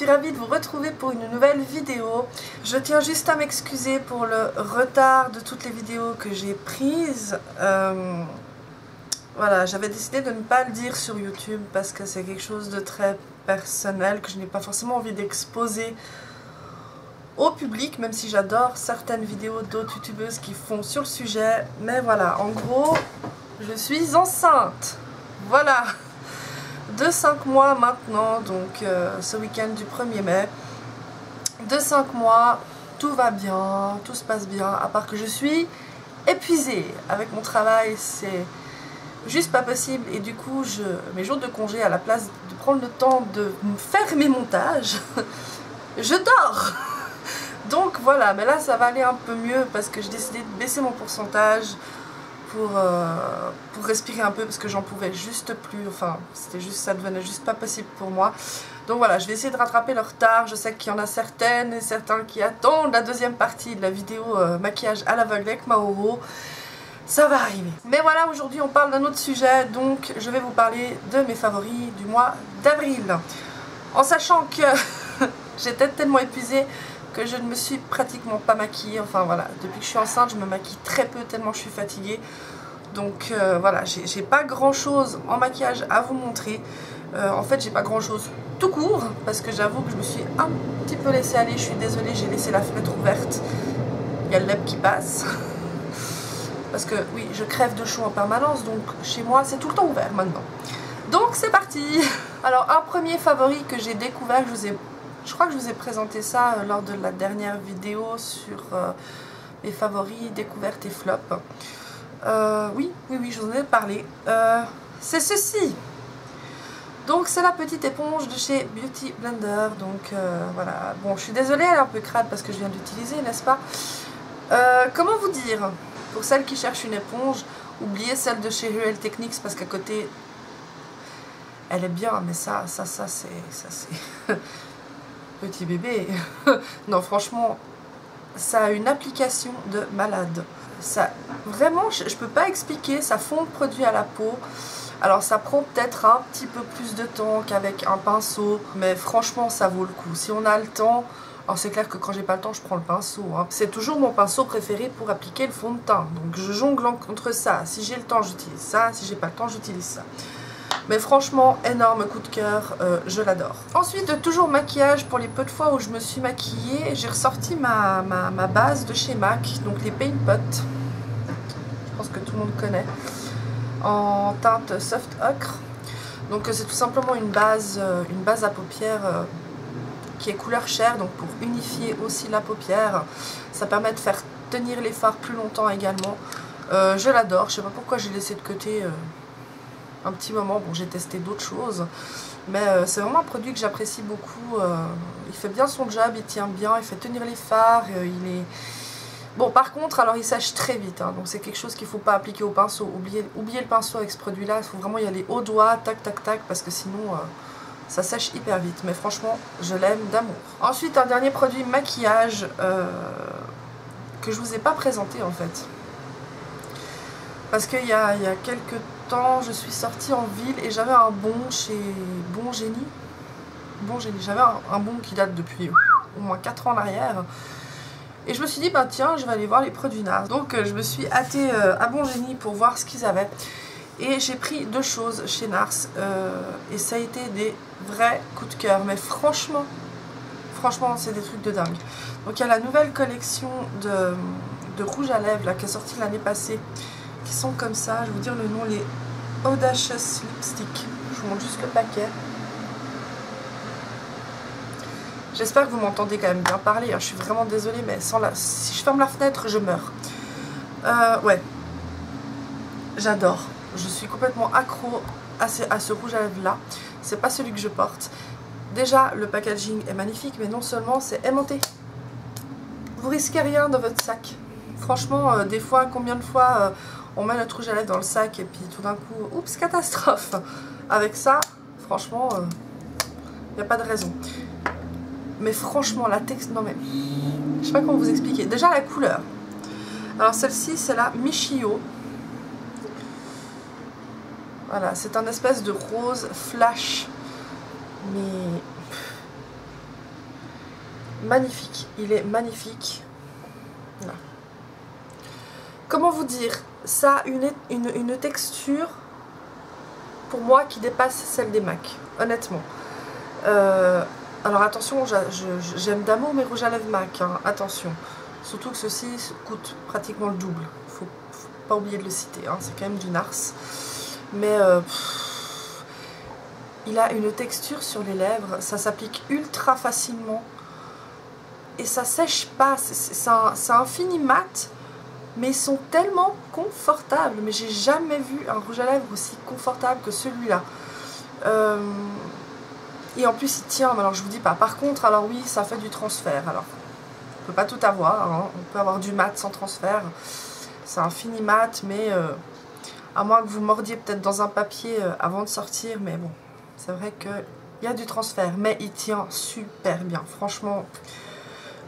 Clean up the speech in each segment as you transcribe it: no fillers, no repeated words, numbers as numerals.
suis ravie de vous retrouver pour une nouvelle vidéo. Je tiens juste à m'excuser pour le retard de toutes les vidéos que j'ai prises. Voilà, j'avais décidé de ne pas le dire sur YouTube parce que c'est quelque chose de très personnel que je n'ai pas forcément envie d'exposer au public, même si j'adore certaines vidéos d'autres youtubeuses qui font sur le sujet. Mais voilà, en gros, je suis enceinte. Voilà, de 5 mois maintenant, donc ce week-end du 1er mai. De 5 mois, tout va bien, tout se passe bien, à part que je suis épuisée. Avec mon travail, c'est juste pas possible. Et du coup, mes jours de congé, à la place de prendre le temps de faire mes montages, je dors. Donc voilà, mais là ça va aller un peu mieux parce que j'ai décidé de baisser mon pourcentage pour respirer un peu parce que j'en pouvais juste plus, enfin c'était juste, ça devenait juste pas possible pour moi. Donc voilà, je vais essayer de rattraper le retard. Je sais qu'il y en a certaines et certains qui attendent la deuxième partie de la vidéo maquillage à l'aveugle avec Mauro. Ça va arriver. Mais voilà, aujourd'hui on parle d'un autre sujet, donc je vais vous parler de mes favoris du mois d'avril. En sachant que j'étais tellement épuisée que je ne me suis pratiquement pas maquillée. Enfin voilà, depuis que je suis enceinte, je me maquille très peu tellement je suis fatiguée. Donc voilà, j'ai pas grand chose en maquillage à vous montrer. En fait, j'ai pas grand chose tout court parce que j'avoue que je me suis un petit peu laissée aller. Je suis désolée, j'ai laissé la fenêtre ouverte. Il y a le leb qui passe. Parce que oui, je crève de chaud en permanence, donc chez moi c'est tout le temps ouvert maintenant. Donc c'est parti. Alors un premier favori que j'ai découvert, je crois que je vous ai présenté ça lors de la dernière vidéo sur mes favoris, découvertes et flops. Oui, je vous en ai parlé. C'est ceci. Donc c'est la petite éponge de chez Beauty Blender. Donc voilà. Bon, je suis désolée, elle est un peu crade parce que je viens d'utiliser, n'est-ce pas? Comment vous dire? Pour celles qui cherchent une éponge, oubliez celle de chez Real Techniques parce qu'à côté, elle est bien, mais ça c'est petit bébé. Non, franchement, ça a une application de malade. Ça, vraiment, je peux pas expliquer, ça fond le produit à la peau. Alors ça prend peut-être un petit peu plus de temps qu'avec un pinceau, mais franchement ça vaut le coup. Si on a le temps, alors c'est clair que quand j'ai pas le temps, je prends le pinceau. Hein. C'est toujours mon pinceau préféré pour appliquer le fond de teint. Donc je jongle entre ça. Si j'ai le temps, j'utilise ça. Si j'ai pas le temps, j'utilise ça. Mais franchement, énorme coup de cœur, je l'adore. Ensuite, toujours maquillage, pour les peu de fois où je me suis maquillée, j'ai ressorti ma base de chez MAC, donc les Paint Pot. Je pense que tout le monde connaît. En teinte soft ocre. Donc c'est tout simplement une base à paupières qui est couleur chair, donc pour unifier aussi la paupière. Ça permet de faire tenir les fards plus longtemps également. Je l'adore, je sais pas pourquoi j'ai laissé de côté un petit moment. Bon, j'ai testé d'autres choses, mais c'est vraiment un produit que j'apprécie beaucoup. Il fait bien son job, il tient bien, il fait tenir les fards, il est... Bon, par contre, alors il sèche très vite, hein, donc c'est quelque chose qu'il ne faut pas appliquer au pinceau. Oubliez le pinceau avec ce produit-là, il faut vraiment y aller au doigt, tac, tac, tac, parce que sinon ça sèche hyper vite. Mais franchement, je l'aime d'amour. Ensuite, un dernier produit maquillage que je ne vous ai pas présenté en fait. Parce qu'il y a quelques temps, je suis sortie en ville et j'avais un bon chez Bon Génie. J'avais un bon qui date depuis au moins 4 ans en arrière. Et je me suis dit, bah tiens, je vais aller voir les produits NARS. Donc je me suis hâtée à Bon Génie pour voir ce qu'ils avaient. Et j'ai pris 2 choses chez NARS. Et ça a été des vrais coups de cœur. Mais franchement, c'est des trucs de dingue. Donc il y a la nouvelle collection de rouge à lèvres là, qui est sortie l'année passée. Qui sont comme ça, je vais vous dire le nom, les Audacious Lipstick. Je vous montre juste le paquet. J'espère que vous m'entendez quand même bien parler, hein. Je suis vraiment désolée, mais si je ferme la fenêtre, je meurs. Ouais, j'adore. Je suis complètement accro à ce rouge à lèvres là. C'est pas celui que je porte. Déjà, le packaging est magnifique, mais non seulement c'est aimanté. Vous risquez rien dans votre sac. Franchement, des fois, combien de fois on met notre rouge à lèvres dans le sac et puis tout d'un coup, oups, catastrophe. Avec ça, franchement, il n'y a pas de raison. Mais franchement, la texte, non mais, je sais pas comment vous expliquer. Déjà la couleur. Alors celle-ci, c'est la Michio. Voilà, c'est un espèce de rose flash. Mais magnifique. Il est magnifique. Voilà. Comment vous dire? Ça a une texture, pour moi, qui dépasse celle des MAC, honnêtement. Alors attention, j'aime d'amour mes rouges à lèvres MAC, hein, attention. Surtout que ceci coûte pratiquement le double. Faut pas oublier de le citer, hein, c'est quand même du Nars. Mais il a une texture sur les lèvres, ça s'applique ultra facilement. Et ça sèche pas, c'est un fini mat, mais ils sont tellement confortables. Mais j'ai jamais vu un rouge à lèvres aussi confortable que celui-là. Et en plus il tient, alors je vous dis pas. Par contre, alors oui, ça fait du transfert. Alors, on peut pas tout avoir, hein. On peut avoir du mat sans transfert. C'est un fini mat, mais à moins que vous mordiez peut-être dans un papier avant de sortir. Mais bon, c'est vrai qu'il y a du transfert, mais il tient super bien. Franchement,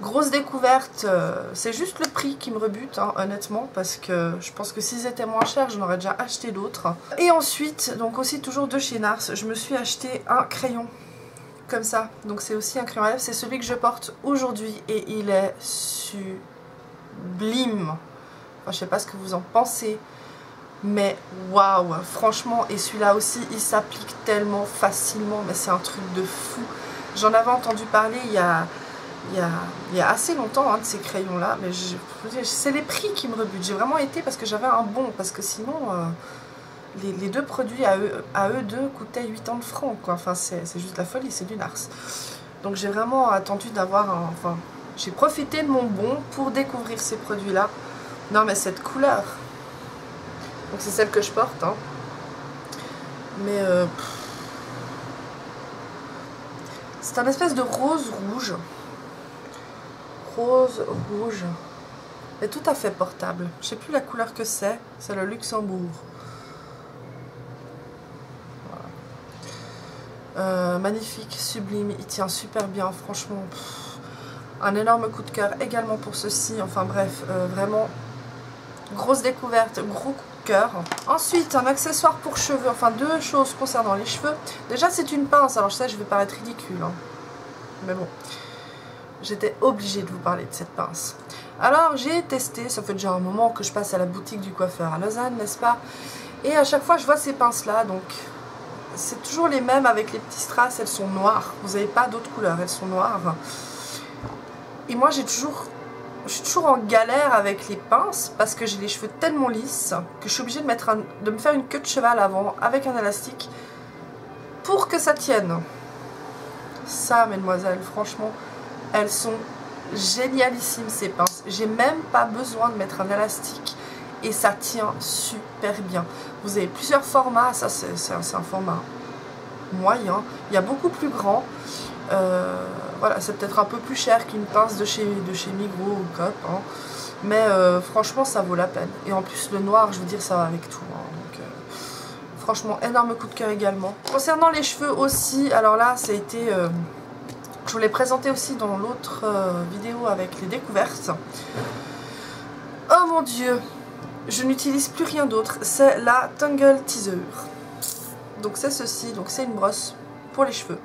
grosse découverte. C'est juste le prix qui me rebute, hein, honnêtement, parce que je pense que s'ils étaient moins chers, j'en aurais déjà acheté d'autres. Et ensuite, donc aussi toujours de chez Nars, je me suis acheté un crayon. Comme ça, donc c'est aussi un crayon à lèvres, c'est celui que je porte aujourd'hui et il est sublime. Enfin, je sais pas ce que vous en pensez, mais waouh, franchement, et celui-là aussi il s'applique tellement facilement, mais c'est un truc de fou. J'en avais entendu parler il y a assez longtemps, hein, de ces crayons là, mais c'est les prix qui me rebutent. J'ai vraiment été parce que j'avais un bon, parce que sinon les deux produits à eux deux coûtaient 80 francs, quoi. Enfin, c'est juste la folie, c'est du Nars. Donc j'ai vraiment attendu d'avoir un... Enfin, j'ai profité de mon bon pour découvrir ces produits-là. Non, mais cette couleur... Donc c'est celle que je porte, hein. Mais... c'est un espèce de rose-rouge. Rose-rouge. Et tout à fait portable. Je sais plus la couleur que c'est. C'est le Luxembourg. Magnifique, sublime, il tient super bien, franchement. Un énorme coup de cœur également pour ceci. Enfin bref, vraiment grosse découverte, gros coup de cœur. Ensuite, un accessoire pour cheveux, enfin deux choses concernant les cheveux. Déjà, c'est une pince. Alors je sais, je vais paraître ridicule, hein. Mais bon, j'étais obligée de vous parler de cette pince. Alors j'ai testé, ça fait déjà un moment que je passe à la boutique du coiffeur à Lausanne, n'est-ce pas? Et à chaque fois je vois ces pinces là, donc c'est toujours les mêmes avec les petits strass, elles sont noires. Vous n'avez pas d'autres couleurs, elles sont noires. Et moi je suis toujours en galère avec les pinces parce que j'ai les cheveux tellement lisses que je suis obligée de me faire une queue de cheval avant avec un élastique pour que ça tienne. Ça, mesdemoiselles, franchement, elles sont génialissimes ces pinces. J'ai même pas besoin de mettre un élastique et ça tient super bien. Vous avez plusieurs formats, ça c'est un format moyen. Il y a beaucoup plus grand. Voilà, c'est peut-être un peu plus cher qu'une pince de chez Migros ou Coop, hein. Mais franchement ça vaut la peine. Et en plus le noir, je veux dire, ça va avec tout, hein. Donc, franchement, énorme coup de cœur également. Concernant les cheveux aussi, alors là ça a été... je vous l'ai présenté aussi dans l'autre vidéo avec les découvertes. Oh mon dieu, je n'utilise plus rien d'autre, c'est la Tangle Teaser. Donc c'est ceci, donc c'est une brosse pour les cheveux.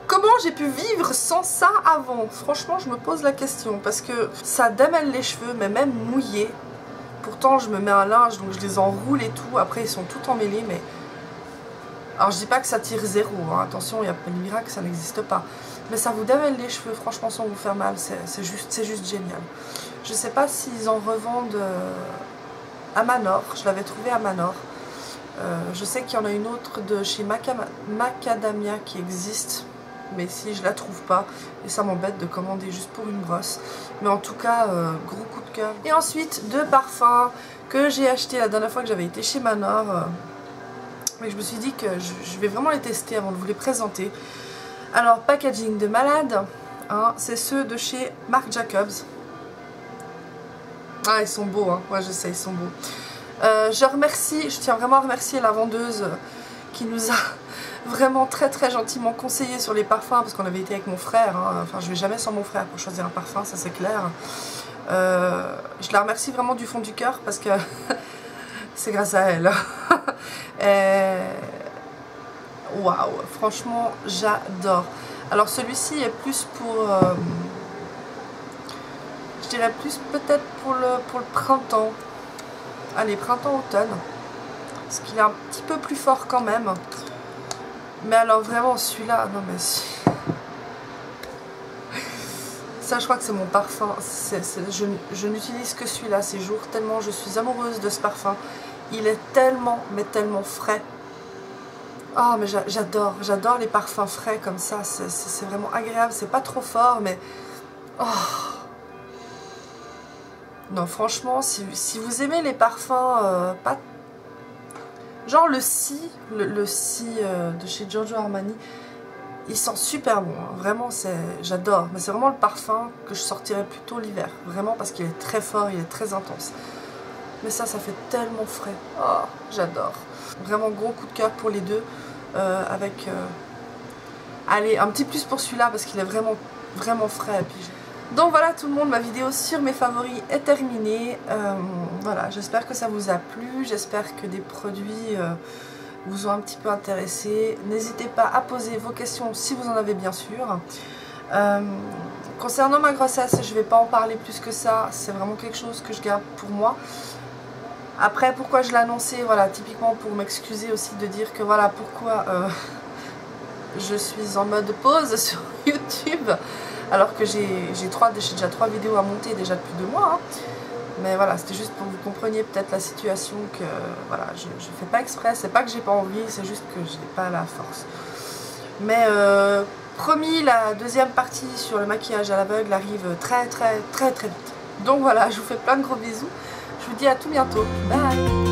Comment j'ai pu vivre sans ça avant? Franchement, je me pose la question parce que ça démêle les cheveux, mais même mouillés. Pourtant, je me mets un linge, donc je les enroule et tout. Après, ils sont tout emmêlés, mais... Alors, je dis pas que ça tire zéro, hein. Attention, il n'y a pas de miracle, ça n'existe pas. Mais ça vous démêle les cheveux, franchement, sans vous faire mal. C'est juste génial. Je sais pas s'ils en revendent à Manor. Je l'avais trouvé à Manor. Je sais qu'il y en a une autre de chez Macadamia qui existe. Mais si je la trouve pas, et ça m'embête de commander juste pour une brosse. Mais en tout cas, gros coup de cœur. Et ensuite, deux parfums que j'ai achetés la dernière fois que j'avais été chez Manor. Mais je me suis dit que je vais vraiment les tester avant de vous les présenter. Alors, packaging de malade, hein, c'est ceux de chez Marc Jacobs. Ah, ils sont beaux, hein. Ouais, je sais, ils sont beaux. Je tiens vraiment à remercier la vendeuse qui nous a vraiment très gentiment conseillé sur les parfums, parce qu'on avait été avec mon frère, hein. Enfin je vais jamais sans mon frère pour choisir un parfum, ça c'est clair. Je la remercie vraiment du fond du cœur parce que c'est grâce à elle. Waouh, franchement j'adore. Alors celui-ci est plus pour... je dirais plus peut-être pour le printemps. Allez, printemps-automne. Parce qu'il est un petit peu plus fort quand même. Mais alors vraiment celui-là, non mais... Ça je crois que c'est mon parfum. Je n'utilise que celui-là ces jours, tellement je suis amoureuse de ce parfum. Il est tellement, mais tellement frais. Oh mais j'adore les parfums frais comme ça. C'est vraiment agréable, c'est pas trop fort mais... Oh. Non franchement, si vous aimez les parfums, pas... Genre le Si de chez Giorgio Armani, il sent super bon, hein. Vraiment j'adore, mais c'est vraiment le parfum que je sortirais plutôt l'hiver, vraiment parce qu'il est très fort, il est très intense. Mais ça fait tellement frais, oh j'adore. Vraiment gros coup de cœur pour les deux, avec... Allez, un petit plus pour celui-là parce qu'il est vraiment, vraiment frais. Et puis, donc voilà tout le monde, ma vidéo sur mes favoris est terminée. Voilà, j'espère que ça vous a plu, j'espère que des produits vous ont un petit peu intéressé. N'hésitez pas à poser vos questions si vous en avez bien sûr. Concernant ma grossesse, je ne vais pas en parler plus que ça, c'est vraiment quelque chose que je garde pour moi. Après, pourquoi je l'ai annoncé, voilà, typiquement pour m'excuser aussi de dire que voilà, pourquoi je suis en mode pause sur YouTube. Alors que j'ai déjà 3 vidéos à monter déjà depuis 2 mois. Hein. Mais voilà, c'était juste pour que vous compreniez peut-être la situation que voilà, je fais pas exprès. C'est pas que j'ai pas envie, c'est juste que j'ai pas la force. Mais promis, la deuxième partie sur le maquillage à l'aveugle arrive très vite. Donc voilà, je vous fais plein de gros bisous. Je vous dis à tout bientôt. Bye!